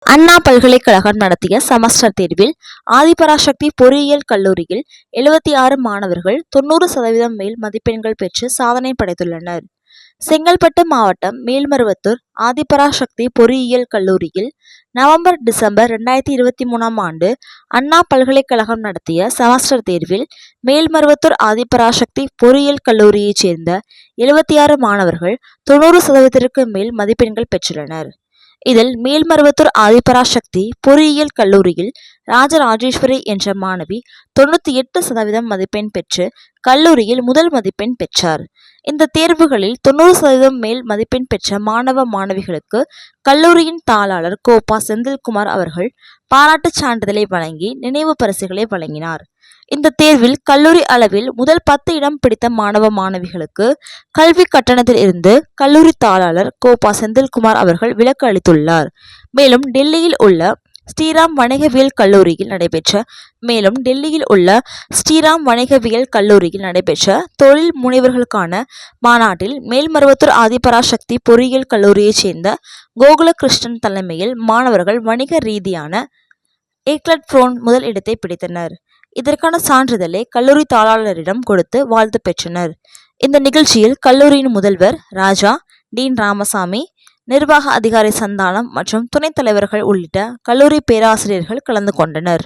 அண்ணா பல்கலைக்கழகம் நடத்திய செமஸ்டர் தேர்வில் ஆதிபராசக்தி பொறியியல் கல்லூரியில் 76 மாணவர்கள் 90% மேல் மதிப்பெண்கள் பெற்று சாதனை படைத்துள்ளனர். செங்கல்பட்டு மாவட்டம் மேல்மருவத்தூர் ஆதிபராசக்தி பொறியியல் கல்லூரியில் நவம்பர், டிசம்பர் 2023 ஆண்டு அண்ணா பல்கலைக்கழகம் நடத்திய செமஸ்டர் தேர்வில் மேல்மருவத்தூர் ஆதிபராசக்தி பொறியியல் கல்லூரியைச் சேர்ந்த 76 மாணவர்கள் 90%க்கு மேல் மதிப்பெண்கள் பெற்றுள்ளனர். இதில் மேல்மருவத்தூர் ஆதிபராசக்தி பொறியியல் கல்லூரியில் ராஜராஜேஸ்வரி என்ற மாணவி 98% மதிப்பெண் பெற்று கல்லூரியில் முதல் மதிப்பெண் பெற்றார். இந்த தேர்வுகளில் 90% மேல் மதிப்பெண் பெற்ற மாணவ மாணவிகளுக்கு கல்லூரியின் தாளாளர் கோபா செந்தில்குமார் அவர்கள் பாராட்டுச் சான்றிதழை வழங்கி நினைவு பரிசுகளை வழங்கினார். இந்த தேர்வில் கல்லூரி அளவில் முதல் 10 இடம் பிடித்த மாணவ மாணவிகளுக்கு கல்வி கட்டணத்தில் இருந்து கல்லூரி தாளாளர் கோபா செந்தில்குமார் அவர்கள் விலக்கு அளித்துள்ளார். மேலும் டெல்லியில் உள்ள ஸ்ரீராம் வணிகவியல் கல்லூரியில் நடைபெற்ற தொழில் முனைவர்களுக்கான மாநாட்டில் மேல்மருவத்தூர் ஆதிபராசக்தி பொறியியல் கல்லூரியைச் சேர்ந்த கோகுலகிருஷ்ணன் தலைமையில் மாணவர்கள் வணிக ரீதியான ஏக்லட் முதல் இடத்தை பிடித்தனர். இதற்கான சான்றிதழை கல்லூரி தாளாளரிடம் கொடுத்து வாழ்த்து பெற்றனர். இந்த நிகழ்ச்சியில் கல்லூரியின் முதல்வர் ராஜா, டீன் ராமசாமி, நிர்வாக அதிகாரி சந்தானம் மற்றும் துணைத் தலைவர்கள் உள்ளிட்ட கல்லூரி பேராசிரியர்கள் கலந்து கொண்டனர்.